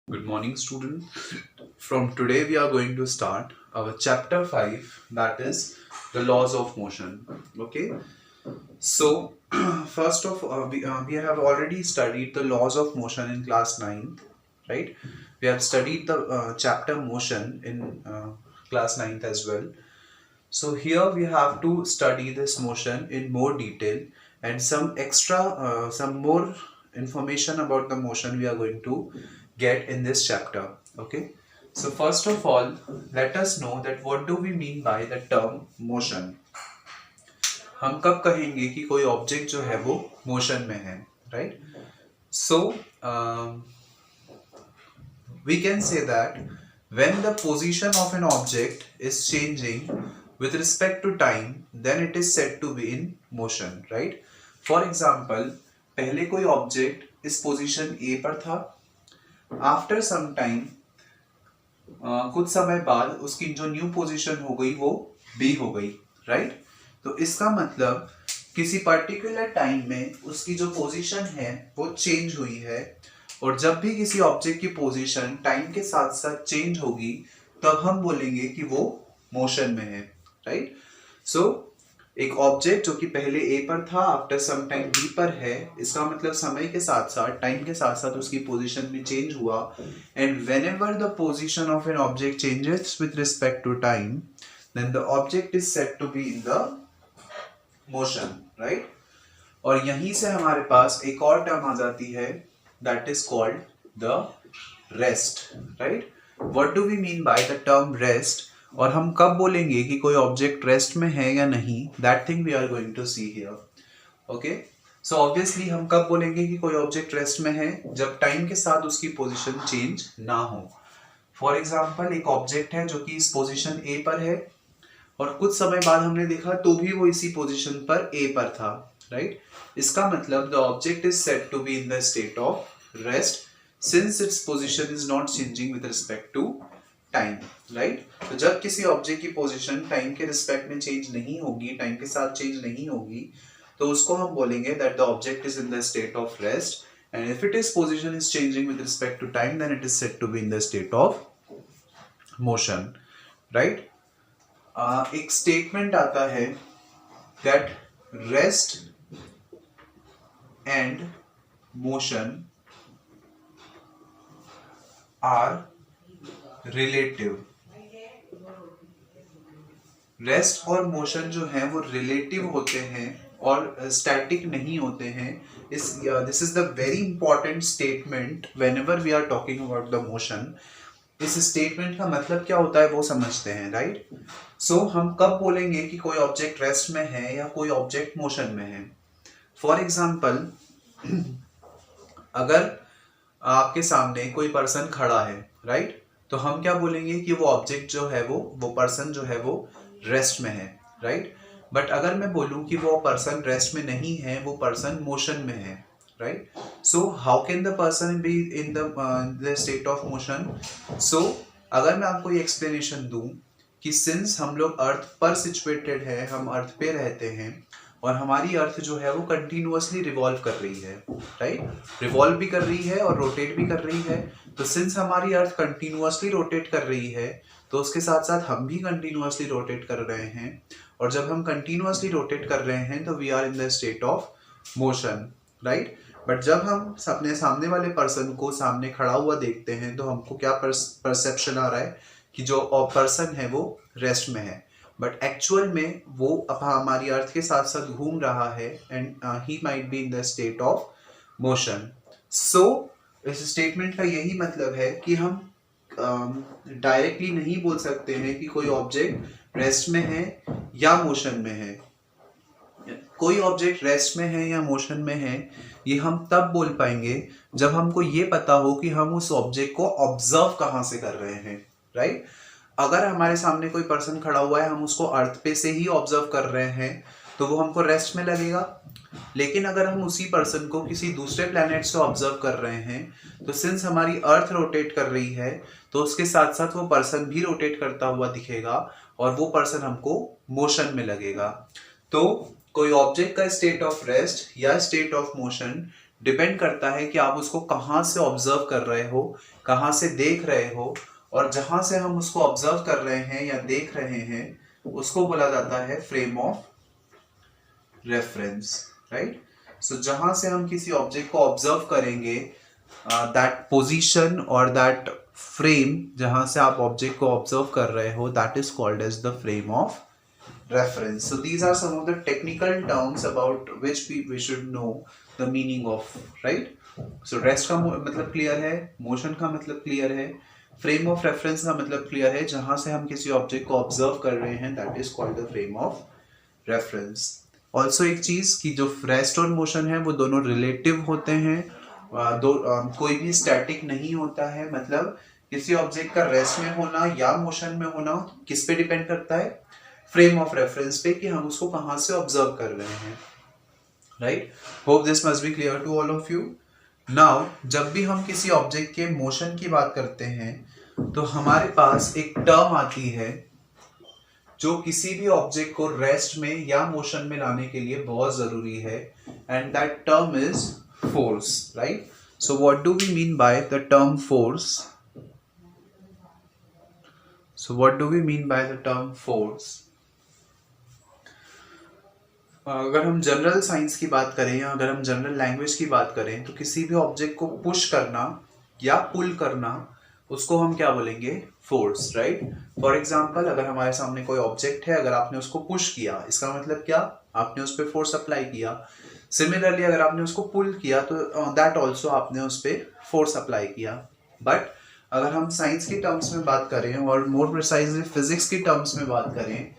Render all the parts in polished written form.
Good morning, student. From today, we are going to start our chapter 5, that is the laws of motion. Okay, so first of all, we have already studied the laws of motion in class 9th, right? We have studied the chapter motion in class 9th as well. So here we have to study this motion in more detail and some more information about the motion we are going to get in this chapter. Okay. So first of all, let us know that what do we mean by the term motion. हम कब कहेंगे कि कोई object जो है वो motion में है, right? So we can say that when the position of an object is changing with respect to time, then it is said to be in motion, right? For example, पहले कोई object इस position A पर था, after some time कुछ समय बाद उसकी जो न्यू पोजीशन हो गई वो B हो गई, राइट? तो इसका मतलब किसी पर्टिकुलर टाइम में उसकी जो पोजीशन है वो चेंज हुई है, और जब भी किसी ऑब्जेक्ट की पोजीशन टाइम के साथ साथ चेंज होगी तब हम बोलेंगे कि वो मोशन में है, राइट? सो एक ऑब्जेक्ट जो कि पहले ए पर था आफ्टर सम टाइम बी पर है, इसका मतलब समय के साथ साथ टाइम के साथ साथ उसकी पोजीशन में चेंज हुआ, and whenever the position of an object changes with respect to time then the object is said to be in the motion, right? और यहीं से हमारे पास एक और टर्म आ जाती है, that is called the rest, right? What do we mean by the term rest? और हम कब बोलेंगे कि कोई ऑब्जेक्ट रेस्ट में है या नहीं, that thing we are going to see here. Okay? So obviously हम कब बोलेंगे कि कोई ऑब्जेक्ट रेस्ट में है, जब टाइम के साथ उसकी पोजीशन चेंज ना हो. फॉर एग्जाम्पल एक ऑब्जेक्ट है जो कि इस पोजीशन ए पर है और कुछ समय बाद हमने देखा तो भी वो इसी पोजीशन पर ए पर था, राइट? इसका मतलब the object is said to be in the state of rest since its position is not changing with respect to time, right? तो जब किसी ऑब्जेक्ट की पोजीशन टाइम के रिस्पेक्ट में चेंज नहीं होगी, टाइम के साथ चेंज नहीं होगी, तो उसको हम बोलेंगे that the object is in the state of rest, and if it is position is changing with respect to time then it is said to be in the state of motion, right? एक statement आता है that rest and motion are relative. Rest और motion जो है वो relative होते हैं और स्टैटिक नहीं होते हैं. This is the very important statement whenever we are talking about the motion. इस स्टेटमेंट का मतलब क्या होता है वो समझते हैं, राइट? सो हम कब बोलेंगे कि कोई ऑब्जेक्ट रेस्ट में है या कोई ऑब्जेक्ट मोशन में है. फॉर एग्जाम्पल, अगर आपके सामने कोई पर्सन खड़ा है, राइट? तो हम क्या बोलेंगे कि वो ऑब्जेक्ट जो है वो पर्सन जो है वो रेस्ट में है, राइट? बट अगर मैं बोलूं कि वो पर्सन रेस्ट में नहीं है, वो पर्सन मोशन में है, right? So how can the person be in the state of motion? So अगर मैं आपको ये एक्सप्लेनेशन दूं कि सिंस हम लोग अर्थ पर सिचुएटेड है, हम अर्थ पे रहते हैं और हमारी अर्थ जो है वो कंटिन्यूअसली रिवॉल्व कर रही है, राइट? रिवॉल्व भी कर रही है और रोटेट भी कर रही है. तो सिंस हमारी अर्थ कंटिन्यूअसली रोटेट कर रही है तो उसके साथ साथ हम भी कंटिन्यूअसली रोटेट कर रहे हैं, और जब हम कंटिन्यूअसली रोटेट कर रहे हैं तो we are in the state of motion, right? But जब हम अपने सामने वाले पर्सन को सामने खड़ा हुआ देखते हैं तो हमको क्या परसेप्शन आ रहा है कि जो पर्सन है वो रेस्ट में है, बट एक्चुअल में वो अब हमारी अर्थ के साथ साथ घूम रहा है and he might be in the state of motion. So इस स्टेटमेंट का यही मतलब है कि हम डायरेक्टली नहीं बोल सकते हैं कि कोई ऑब्जेक्ट रेस्ट में है या मोशन में है. कोई ऑब्जेक्ट रेस्ट में है या मोशन में है ये हम तब बोल पाएंगे जब हमको ये पता हो कि हम उस ऑब्जेक्ट को ऑब्जर्व कहाँ से कर रहे हैं, राइट? अगर हमारे सामने कोई पर्सन खड़ा हुआ है, हम उसको अर्थ पे से ही ऑब्जर्व कर रहे हैं तो वो हमको रेस्ट में लगेगा. लेकिन अगर हम उसी पर्सन को किसी दूसरे प्लैनेट से ऑब्जर्व कर रहे हैं तो सिंस हमारी अर्थ रोटेट कर रही है तो उसके साथ साथ वो पर्सन भी रोटेट करता हुआ दिखेगा और वो पर्सन हमको मोशन में लगेगा. तो कोई ऑब्जेक्ट का स्टेट ऑफ रेस्ट या स्टेट ऑफ मोशन डिपेंड करता है कि आप उसको कहाँ से ऑब्जर्व कर रहे हो, कहाँ से देख रहे हो, और जहां से हम उसको ऑब्जर्व कर रहे हैं या देख रहे हैं उसको बोला जाता है frame of reference, right. So जहां से हम किसी ऑब्जेक्ट को ऑब्जर्व करेंगे, दैट पोजीशन और दैट फ्रेम जहां से आप ऑब्जेक्ट को ऑब्जर्व कर रहे हो, that is called as the frame of reference. So these are some of the technical terms about which we should know the meaning of, right? So rest का मतलब clear है, मोशन का मतलब clear है, frame of reference का मतलब clear है, जहां से हम किसी ऑब्जेक्ट को ऑब्जर्व कर रहे हैं, that is called the frame of reference. Also एक चीज कि जो रेस्ट और मोशन है वो दोनों रिलेटिव होते हैं, कोई भी स्टैटिक नहीं होता है। मतलब किसी ऑब्जेक्ट का रेस्ट में होना या मोशन में होना किस पे डिपेंड करता है, फ्रेम ऑफ रेफरेंस पे, कि हम उसको कहां से ऑब्जर्व कर रहे हैं, right. Hope this must be clear to all of you. Now जब भी हम किसी ऑब्जेक्ट के मोशन की बात करते हैं तो हमारे पास एक टर्म आती है जो किसी भी ऑब्जेक्ट को रेस्ट में या मोशन में लाने के लिए बहुत जरूरी है, and that term is force, right. So what do we mean by the term force? So what do we mean by the term force? अगर हम जनरल साइंस की बात करें या अगर हम जनरल लैंग्वेज की बात करें तो किसी भी ऑब्जेक्ट को पुश करना या पुल करना, उसको हम क्या बोलेंगे? Force, right. फॉर एग्जांपल अगर हमारे सामने कोई ऑब्जेक्ट है, अगर आपने उसको पुश किया, इसका मतलब क्या? आपने उस पर फोर्स अप्लाई किया। सिमिलरली अगर आपने उसको पुल किया तो दैट ऑल्सो आपने उस पर फोर्स अप्लाई किया। बट अगर हम साइंस की टर्म्स में बात करें और मोर प्रिसाइजली फिजिक्स की टर्म्स में बात करें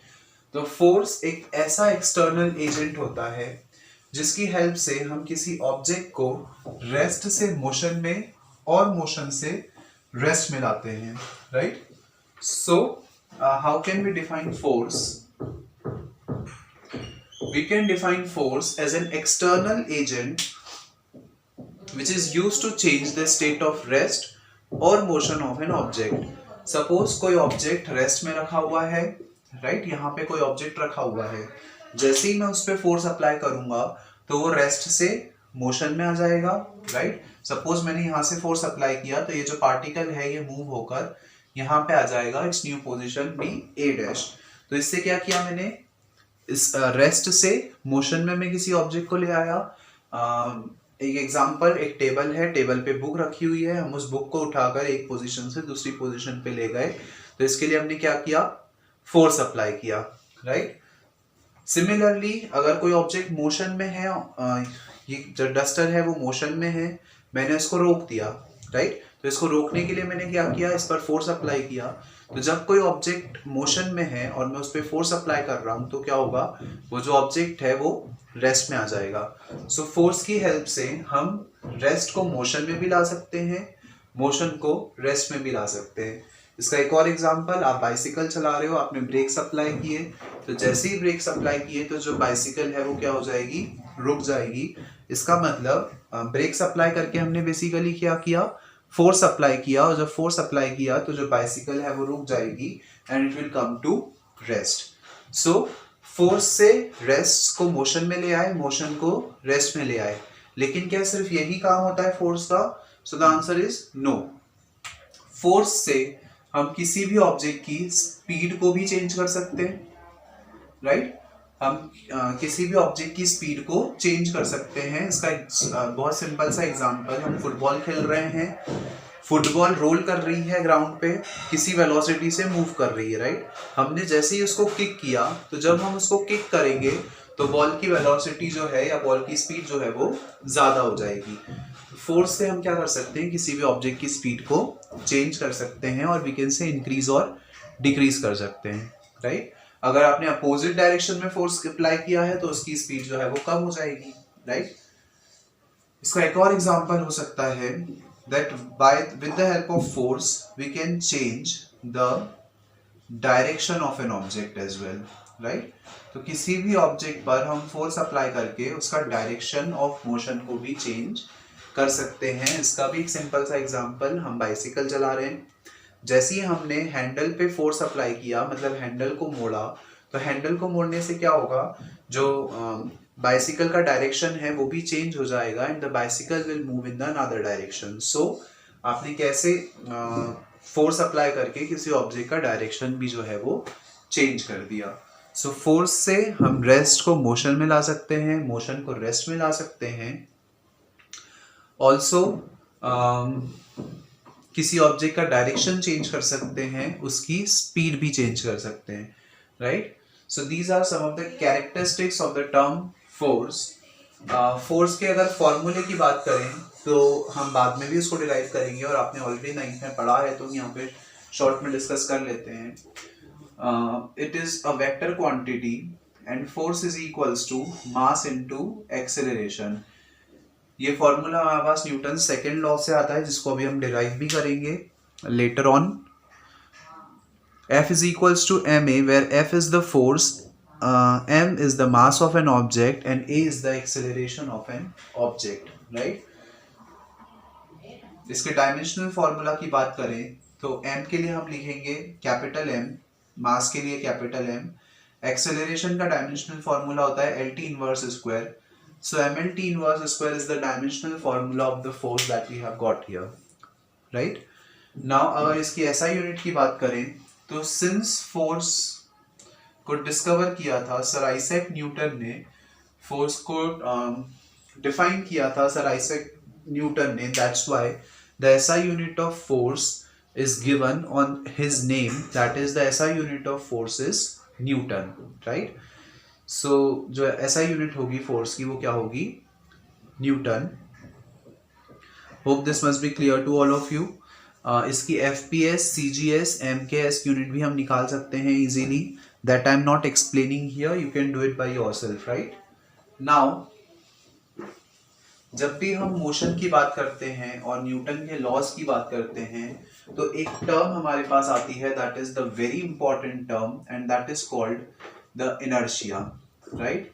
तो फोर्स एक ऐसा एक्सटर्नल एजेंट होता है जिसकी हेल्प से हम किसी ऑब्जेक्ट को रेस्ट से मोशन में और मोशन से रेस्ट में लाते हैं, right. So how can we define force? We can define force as an external agent which is used to change the state of rest or motion of an object. Suppose कोई object rest में रखा हुआ है, right. यहाँ पे कोई object रखा हुआ है, जैसे ही मैं उस पर फोर्स अप्लाई करूंगा तो वो रेस्ट से मोशन में आ जाएगा, राइट। सपोज मैंने यहाँ से फोर्स अप्लाई किया तो ये जो पार्टिकल है ये मूव होकर यहाँ पे आ जाएगा, it's new position be A dash. तो इससे क्या किया मैंने? इस रेस्ट से मोशन में मैं किसी ऑब्जेक्ट को ले आया। एक एग्जांपल, एक टेबल है, टेबल पे बुक रखी हुई है, हम उस बुक को उठाकर एक पोजीशन से दूसरी पोजीशन पे ले गए, तो इसके लिए हमने क्या किया? फोर्स अप्लाई किया, राइट। सिमिलरली अगर कोई ऑब्जेक्ट मोशन में है, ये जो डस्टर है वो मोशन में है, मैंने इसको रोक दिया, राइट। तो इसको रोकने के लिए मैंने क्या किया? इस पर फोर्स अप्लाई किया। तो जब कोई ऑब्जेक्ट मोशन में है और मैं उस पर फोर्स अप्लाई कर रहा हूं तो क्या होगा? वो जो ऑब्जेक्ट है वो रेस्ट में आ जाएगा। सो फोर्स की हेल्प से हम रेस्ट को मोशन में भी ला सकते हैं, मोशन को रेस्ट में भी ला सकते हैं। इसका एक और एग्जांपल, आप बाइसिकल चला रहे हो, आपने ब्रेक्स अप्लाई किए, तो जैसे ही ब्रेक्स अप्लाई किए तो जो बाइसिकल है वो क्या हो जाएगी? रुक जाएगी। इसका मतलब ब्रेक्स अप्लाई करके हमने बेसिकली क्या किया? फोर्स अप्लाई किया, और जब फोर्स अप्लाई किया तो जो बाइसिकल है वो रुक जाएगी and it will come to rest. So force से रेस्ट को मोशन में ले आए, मोशन को रेस्ट में ले आए। लेकिन क्या सिर्फ यही काम होता है फोर्स का? So the answer is no. Force से हम किसी भी ऑब्जेक्ट की स्पीड को भी चेंज कर सकते हैं, राइट। हम किसी भी ऑब्जेक्ट की स्पीड को चेंज कर सकते हैं। इसका एक बहुत सिंपल सा एग्जांपल, हम फुटबॉल खेल रहे हैं, फुटबॉल रोल कर रही है ग्राउंड पे, किसी वेलोसिटी से मूव कर रही है, राइट। हमने जैसे ही उसको किक किया, तो जब हम उसको किक करेंगे तो बॉल की वेलोसिटी जो है या बॉल की स्पीड जो है वो ज्यादा हो जाएगी। फोर्स से हम क्या कर सकते हैं? किसी भी ऑब्जेक्ट की स्पीड को चेंज कर सकते हैं, और वी कैन से इंक्रीज और डिक्रीज कर सकते हैं, राइट। अगर आपने अपोजिट डायरेक्शन में फोर्स अप्लाई किया है तो उसकी स्पीड जो है वो कम हो जाएगी, राइट। इसका एक और एग्जांपल हो सकता है that with the help of force we can change the direction of an object as well, right? तो किसी भी ऑब्जेक्ट पर हम फोर्स अप्लाई करके उसका डायरेक्शन ऑफ मोशन को भी चेंज कर सकते हैं। इसका भी एक सिंपल सा एग्जांपल, हम बाइसिकल चला रहे हैं, जैसे ही हमने हैंडल पे फोर्स अप्लाई किया, मतलब हैंडल को मोड़ा, तो हैंडल को मोड़ने से क्या होगा? जो बाइसिकल का डायरेक्शन है वो भी चेंज हो जाएगा and the bicycle will move in the another direction. So आपने कैसे फोर्स अप्लाई करके किसी ऑब्जेक्ट का डायरेक्शन भी जो है वो चेंज कर दिया। सो फोर्स से हम रेस्ट को मोशन में ला सकते हैं, मोशन को रेस्ट में ला सकते हैं। ऑल्सो किसी ऑब्जेक्ट का डायरेक्शन चेंज कर सकते हैं, उसकी स्पीड भी चेंज कर सकते हैं, right. So these are some of the characteristics of the term force. Force के अगर फॉर्मूले की बात करें तो हम बाद में भी उसको डिराइव करेंगे और आपने ऑलरेडी 9th में पढ़ा है, तो यहाँ पे शॉर्ट में डिस्कस कर लेते हैं। It is a vector quantity and force is equals to mass into acceleration। ये फॉर्मूला हमारे पास न्यूटन सेकेंड लॉ से आता है, जिसको अभी हम डिराइव भी करेंगे later on. F is equals to ma, where F is the force, m is the mass of an object and a is the acceleration of an object, right। इसके dimensional formula की बात करें तो m के लिए हम लिखेंगे capital M, mass के लिए कैपिटल M। एक्सेलरेशन का डायमेंशनल फॉर्मूला होता है LT inverse square. So MLT inverse square is the dimensional formula of the force that we have got here, right. Now अगर इसकी SI यूनिट की बात करें तो सिंस फोर्स को डिस्कवर किया था सर आइजैक न्यूटन ने, फोर्स को डिफाइन किया था सर आइजैक न्यूटन ने, that's why the SI unit of force is given on his name, that is the SI unit of force is Newton, right। so जो SI unit होगी force की वो क्या होगी, Newton. hope this must be clear to all of you। इसकी FPS, CGS, MKS unit भी हम निकाल सकते हैं easily, that I am not explaining here, you can do it by yourself, right। now जब भी हम मोशन की बात करते हैं और न्यूटन के लॉज की बात करते हैं तो एक टर्म हमारे पास आती है, that is the very important term and that is called the inertia, right.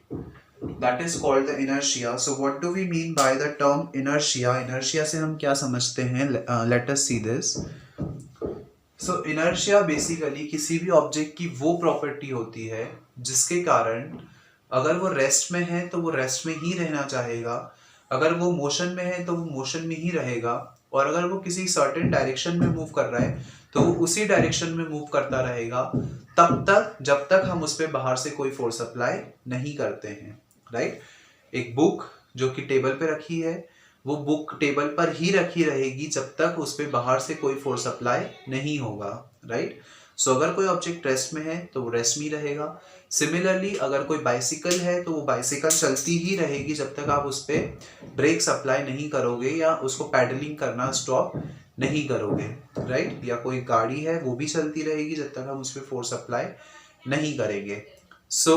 That is called the inertia. So what do we mean by the term inertia? Inertia से हम क्या समझते हैं, let us see this. So inertia basically किसी भी object की वो property होती है जिसके कारण अगर वो रेस्ट में है तो वो रेस्ट में ही रहना चाहेगा, अगर वो मोशन में है तो वो मोशन में ही रहेगा, और अगर वो किसी सर्टेन डायरेक्शन में मूव कर रहा है तो वो उसी डायरेक्शन में मूव करता रहेगा तब तक जब तक हम उस पर बाहर से कोई फोर्स अप्लाई नहीं करते हैं, राइट। एक बुक जो कि टेबल पे रखी है वो बुक टेबल पर ही रखी रहेगी जब तक उस पर बाहर से कोई फोर्स अप्लाई नहीं होगा, राइट। सो अगर कोई ऑब्जेक्ट रेस्ट में है तो वो रेस्ट में ही रहेगा। सिमिलरली अगर कोई बाइसिकल है तो वो बाइसिकल चलती ही रहेगी जब तक आप उस पर ब्रेक्स अप्लाई नहीं करोगे या उसको पैडलिंग करना स्टॉप नहीं करोगे, राइट। या कोई गाड़ी है वो भी चलती रहेगी जब तक हम उस पर फोर्स अप्लाई नहीं करेंगे। सो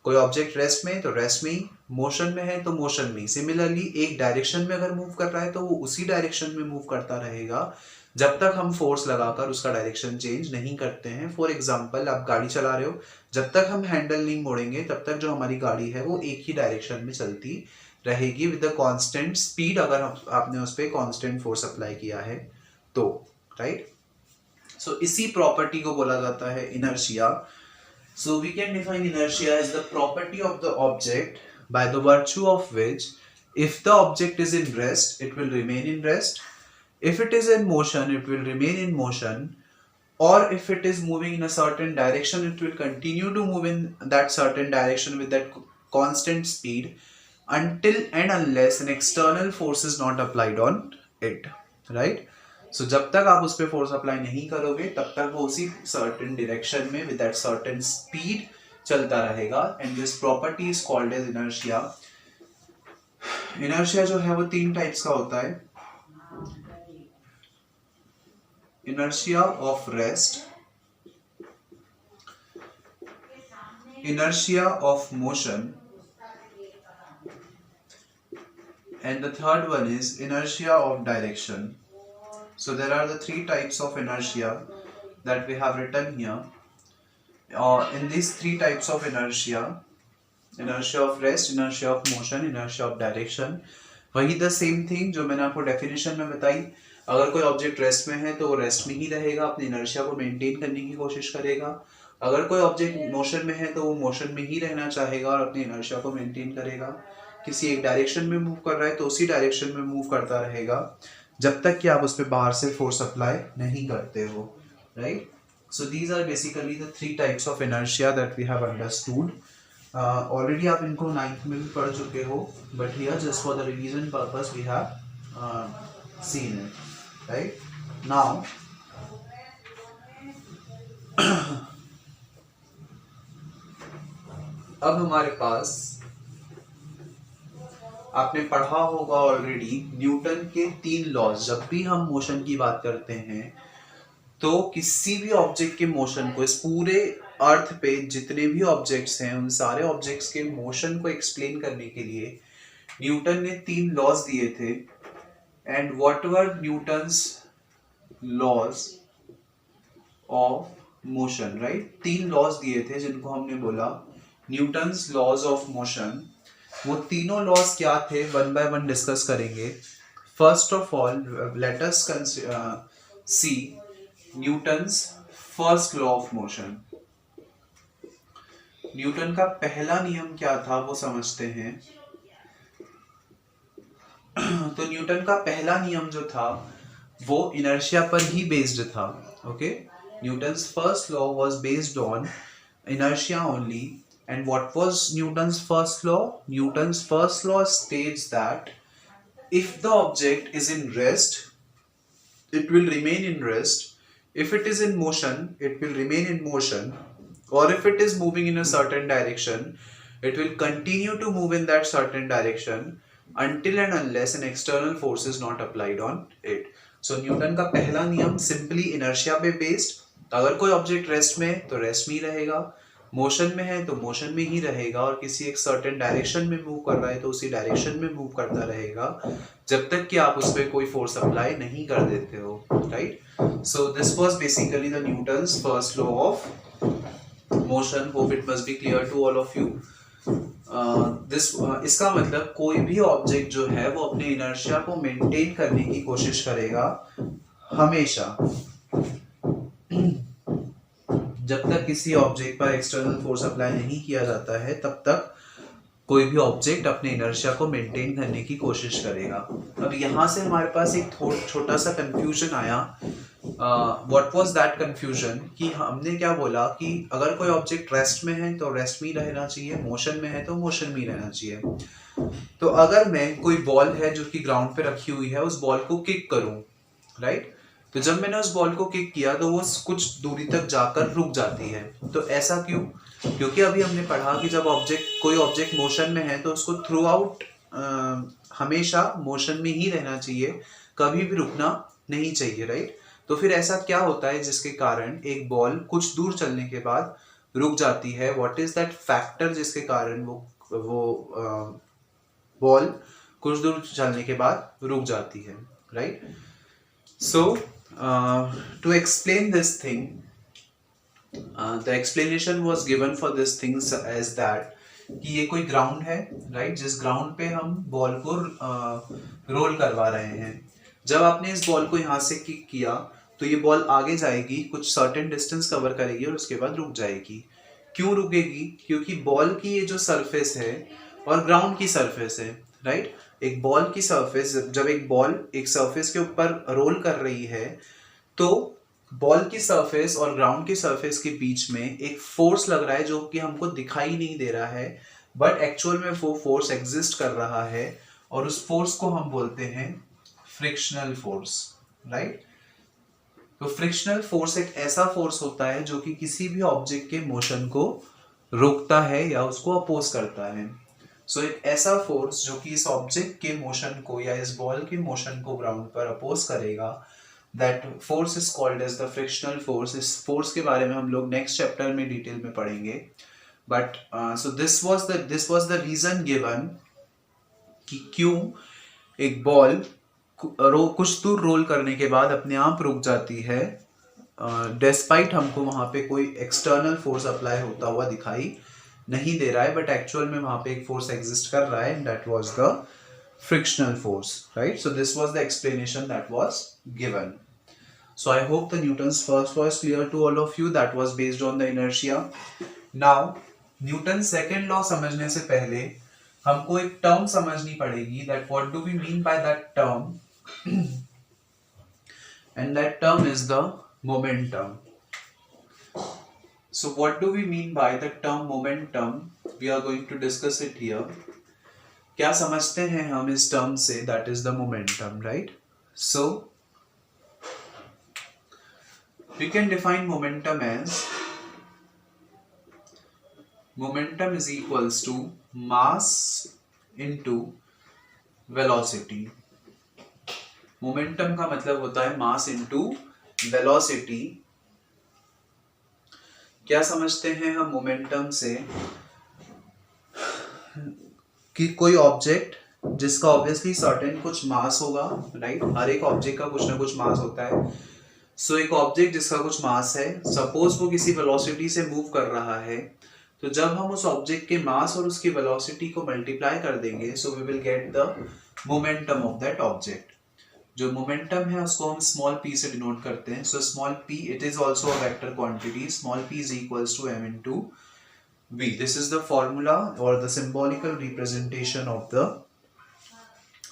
कोई ऑब्जेक्ट रेस्ट में तो रेस्ट में ही, मोशन में है तो मोशन में ही। सिमिलरली एक डायरेक्शन में अगर मूव कर रहा है तो वो उसी डायरेक्शन में मूव करता रहेगा जब तक हम फोर्स लगाकर उसका डायरेक्शन चेंज नहीं करते हैं। फॉर एग्जांपल आप गाड़ी चला रहे हो, जब तक हम हैंडल नहीं मोड़ेंगे तब तक जो हमारी गाड़ी है वो एक ही डायरेक्शन में चलती रहेगी विद द कांस्टेंट स्पीड, अगर आपने उस पर कांस्टेंट फोर्स अप्लाई किया है तो, राइट। सो इसी प्रॉपर्टी को बोला जाता है inertia. So we can define inertia as the property of the object by the virtue of which if the object is in rest it will remain in rest, if it is in motion it will remain in motion, or if it is moving in a certain direction it will continue to move in that certain direction with that constant speed until and unless an external force is not applied on it, right। so जब तक आप उस पर force apply नहीं करोगे तब तक वो उसी certain direction में with that certain speed चलता रहेगा, and this property is called as inertia। inertia जो है वो 3 टाइप्स का होता है, inertia of rest, inertia of motion, and the third one is inertia of direction। So there are the 3 types of inertia that we have written here। In these 3 types of inertia, inertia of rest, inertia of motion, inertia of direction, वही the same thing जो मैंने आपको definition में बताई। अगर कोई object rest में है तो वो रेस्ट में ही रहेगा, अपनी इनर्शिया को मेंटेन करने की कोशिश करेगा, अगर कोई ऑब्जेक्ट मोशन में है तो वो मोशन में ही रहना चाहेगा और अपनी इनर्शिया को मेंटेन करेगा। किसी एक डायरेक्शन में मूव कर रहा है तो उसी डायरेक्शन में मूव करता रहेगा जब तक कि आप उस पर बाहर से फोर्स अप्लाई नहीं करते हो, right. So these are basically the 3 types of inertia that we have understood. Already आप इनको 9th में भी पढ़ चुके हो, but here just for the revision purpose we have seen it, right. Now अब हमारे पास, आपने पढ़ा होगा ऑलरेडी न्यूटन के 3 लॉज। जब भी हम मोशन की बात करते हैं तो किसी भी ऑब्जेक्ट के मोशन को, इस पूरे अर्थ पे जितने भी ऑब्जेक्ट्स हैं उन सारे ऑब्जेक्ट्स के मोशन को एक्सप्लेन करने के लिए न्यूटन ने 3 लॉज दिए थे। And what were Newton's laws of motion, right. 3 laws दिए थे जिनको हमने बोला न्यूटन्स लॉज ऑफ मोशन। वो तीनों लॉज क्या थे, वन बाय वन डिस्कस करेंगे। First of all let us see Newton's first law of motion. Newton का पहला नियम क्या था वो समझते हैं। तो न्यूटन का पहला नियम जो था वो इनर्शिया पर ही बेस्ड था, okay. Newton's first law was based on inertia only. And what was Newton's first law? Newton's first law states that if the object is in rest, it will remain in rest. If it is in motion, it will remain in motion. Or if it is moving in a certain direction, it will continue to move in that certain direction until and unless an external force is not applied on it. So Newton का पहला नियम simply inertia पे based, अगर कोई object rest में है तो rest में ही रहेगा, मोशन में है तो मोशन में ही रहेगा, और किसी एक सर्टेन डायरेक्शन में मूव कर रहा है तो उसी डायरेक्शन में मूव करता रहेगा जब तक कि आप उस पर कोई फोर्स अप्लाई नहीं कर देते हो, right. So this was basically the Newton's first law of motion. Hope it must be clear to all of you. इसका मतलब कोई भी ऑब्जेक्ट जो है वो अपने इनर्शिया को मेंटेन करने की कोशिश करेगा हमेशा। जब तक किसी ऑब्जेक्ट पर एक्सटर्नल फोर्स अप्लाई नहीं किया जाता है तब तक कोई भी ऑब्जेक्ट अपने इनर्शिया को मेंटेन करने की कोशिश करेगा। अब यहाँ से हमारे पास एक छोटा सा कंफ्यूजन आया। व्हाट वाज दैट कंफ्यूजन, कि हमने क्या बोला कि अगर कोई ऑब्जेक्ट रेस्ट में है तो रेस्ट में ही रहना चाहिए, मोशन में है तो मोशन में ही रहना चाहिए। तो अगर मैं कोई बॉल है जो कि ग्राउंड पे रखी हुई है उस बॉल को किक करूं, राइट, तो जब मैंने उस बॉल को किक किया तो वो कुछ दूरी तक जाकर रुक जाती है। तो ऐसा क्यों? क्योंकि अभी हमने पढ़ा कि जब कोई ऑब्जेक्ट मोशन में है तो उसको थ्रू आउट हमेशा मोशन में ही रहना चाहिए, कभी भी रुकना नहीं चाहिए, राइट। तो फिर ऐसा क्या होता है जिसके कारण एक बॉल कुछ दूर चलने के बाद रुक जाती है? व्हाट इज दैट फैक्टर जिसके कारण वो बॉल कुछ दूर चलने के बाद रुक जाती है, right. So to explain this thing, the explanation was given for this thing as that कि ये कोई ग्राउंड है, राइट, जिस ग्राउंड पे हम बॉल को रोल करवा रहे हैं। जब आपने इस बॉल को यहाँ से किक किया तो ये बॉल आगे जाएगी, कुछ सर्टेन डिस्टेंस कवर करेगी और उसके बाद रुक जाएगी। क्यों रुकेगी? क्योंकि बॉल की ये जो सरफेस है और ग्राउंड की सरफेस है, राइट। एक बॉल की सरफेस, जब एक बॉल एक सरफेस के ऊपर रोल कर रही है तो बॉल की सरफेस और ग्राउंड की सरफेस के बीच में एक फोर्स लग रहा है जो कि हमको दिखाई नहीं दे रहा है, बट एक्चुअल में वो फोर्स एग्जिस्ट कर रहा है और उस फोर्स को हम बोलते हैं फ्रिक्शनल फोर्स, राइट। तो फ्रिक्शनल फोर्स एक ऐसा फोर्स होता है जो कि किसी भी ऑब्जेक्ट के मोशन को रोकता है या उसको अपोज करता है। सो एक ऐसा फोर्स जो कि इस ऑब्जेक्ट के मोशन को या इस बॉल के मोशन को ग्राउंड पर अपोज करेगा, that force is called as the frictional force. इस फोर्स के बारे में हम लोग नेक्स्ट चैप्टर में डिटेल में पढ़ेंगे। But so this was the reason given कि क्यों एक बॉल कुछ दूर रोल करने के बाद अपने आप रुक जाती है, डेस्पाइट हमको वहां पे कोई एक्सटर्नल फोर्स अप्लाई होता हुआ दिखाई नहीं दे रहा है, बट एक्चुअल में वहां पे एक फोर्स एग्जिस्ट कर रहा है, and that was the frictional force, right. So this was the explanation that was given. So I hope the Newton's first law is clear to all of you. That was based on the inertia. Now Newton's second law समझने से पहले हमको एक term समझनी पड़ेगी, that what do we mean by that term, and that term is the momentum. So what do we mean by the term momentum? We are going to discuss it here. क्या समझते हैं हम इस term से, that is the momentum, right? So we can define momentum as momentum is equals to mass into velocity. momentum का मतलब होता है mass into velocity. क्या समझते हैं हम momentum से, कि कोई ऑब्जेक्ट जिसका ऑब्वियसली सर्टेन कुछ मास होगा, राइट? हर एक ऑब्जेक्ट का कुछ ना कुछ मास होता है. सो एक ऑब्जेक्ट जिसका कुछ मास है, सपोज वो किसी वेलोसिटी से मूव कर रहा है, तो जब हम उस ऑब्जेक्ट के मास और उसकी वेलोसिटी को मल्टीप्लाई कर देंगे, so we will get the momentum of that object. जो मोमेंटम है उसको हम स्मॉल p से डिनोट करते हैं. So small p, it is also a vector quantity. Small p is equals to m into v. This is the formula or the symbolical representation of the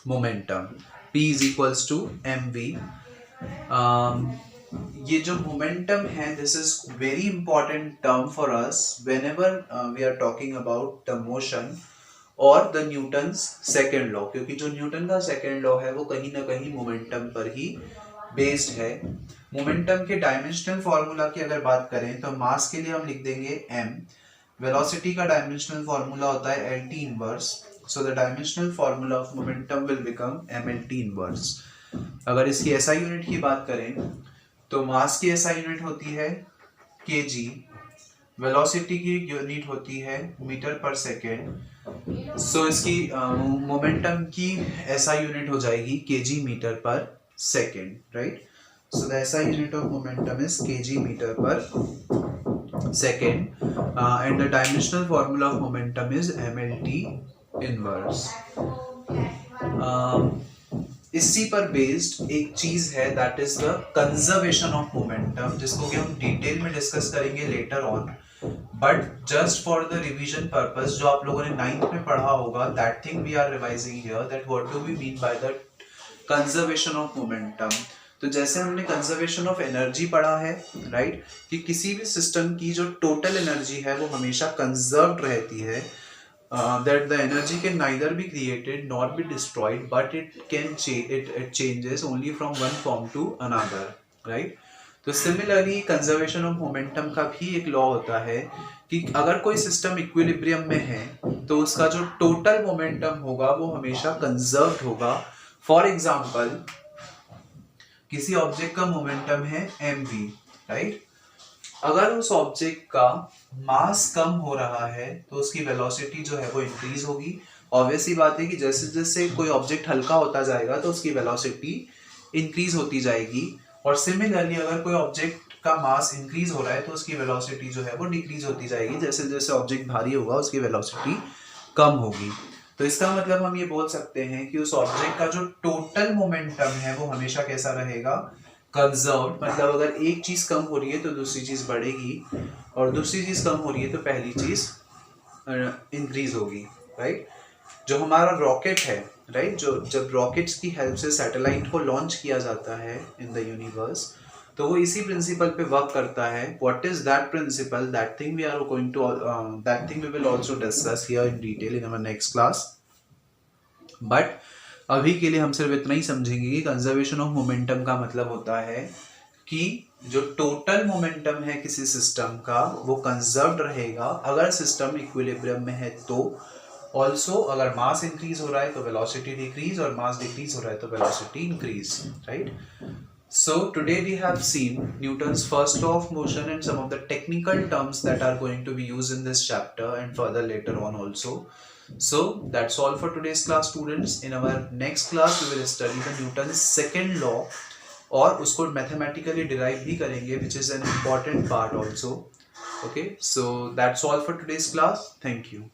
momentum. p is equals to mv. ये जो momentum है, this is very important term for us whenever we are talking about the motion or the Newton's second law, क्योंकि जो Newton का second law है वो कहीं ना कहीं मोमेंटम पर ही बेस्ड है. मोमेंटम के डायमेंशनल फॉर्मूला की अगर बात करें तो मास के लिए हम लिख देंगे m. वेलोसिटी का डायमेंशनल फॉर्मूला होता है LT inverse. So the dimensional formula of momentum will become mLT inverse. अगर इसकी SI यूनिट की बात करें तो मास की SI यूनिट होती है kg, वेलोसिटी की यूनिट होती है मीटर पर सेकेंड. सो इसकी मोमेंटम की SI यूनिट हो जाएगी kg metre per second, right? So the SI unit of momentum is kg metre per second, and the dimensional formula of momentum is mLT inverse. इसी पर based एक चीज है, that is the conservation of momentum, जिसको कि हम detail में discuss करेंगे later on. But just for the revision purpose, जो आप लोगों ने 9th में पढ़ा होगा, that thing we are revising here, that what do we mean by the conservation of momentum. तो जैसे हमने कंजर्वेशन ऑफ एनर्जी पढ़ा है, राइट, कि किसी भी सिस्टम की जो टोटल एनर्जी है वो हमेशा कंजर्व्ड रहती है. That the energy can neither be created not be destroyed, but it changes only from one form to another, right? तो सिमिलरली कंजर्वेशन ऑफ मोमेंटम का भी एक लॉ होता है कि अगर कोई सिस्टम इक्विलिब्रियम में है तो उसका जो टोटल मोमेंटम होगा वो हमेशा कंजर्व्ड होगा. फॉर एग्जाम्पल, किसी ऑब्जेक्ट का मोमेंटम है mv, राइट? अगर उस ऑब्जेक्ट का मास कम हो रहा है तो उसकी वेलोसिटी जो है वो इंक्रीज होगी. ऑब्वियसली बात है कि जैसे जैसे कोई ऑब्जेक्ट हल्का होता जाएगा तो उसकी वेलोसिटी इंक्रीज होती जाएगी. और सिमिलरली अगर कोई ऑब्जेक्ट का मास इंक्रीज हो रहा है तो उसकी वेलोसिटी जो है वो डिक्रीज होती जाएगी. जैसे जैसे ऑब्जेक्ट भारी होगा उसकी वेलोसिटी कम होगी. तो इसका मतलब हम ये बोल सकते हैं कि उस ऑब्जेक्ट का जो टोटल मोमेंटम है वो हमेशा कैसा रहेगा, कंजर्व्ड. मतलब अगर एक चीज कम हो रही है तो दूसरी चीज बढ़ेगी, और दूसरी चीज कम हो रही है तो पहली चीज इंक्रीज होगी, राइट? जो हमारा रॉकेट है, राइट, जो जब रॉकेट्स की हेल्प से सैटेलाइट को लॉन्च किया जाता है इन द यूनिवर्स, तो वो इसी प्रिंसिपल पे वर्क करता है. What is that principle, that thing we are going to that thing we will also discuss here in detail in our next class. But अभी के लिए हम सिर्फ इतना ही समझेंगे कि कंजर्वेशन ऑफ मोमेंटम का मतलब होता है कि जो टोटल मोमेंटम है किसी सिस्टम का वो कंजर्व्ड रहेगा अगर सिस्टम इक्विलिब्रियम में है. तो ऑल्सो अगर मास इंक्रीज हो रहा है तो वेलोसिटी डिक्रीज, और मास डिक्रीज हो रहा है तो velocity increase, right? So today we have seen Newton's first law of motion and some of the technical terms that are going to be used in this chapter and further later on also. So that's all for today's class, students. In our next class we will study the Newton's second law और उसको mathematically derive भी करेंगे, which is an important part also. Okay, so that's all for today's class. Thank you.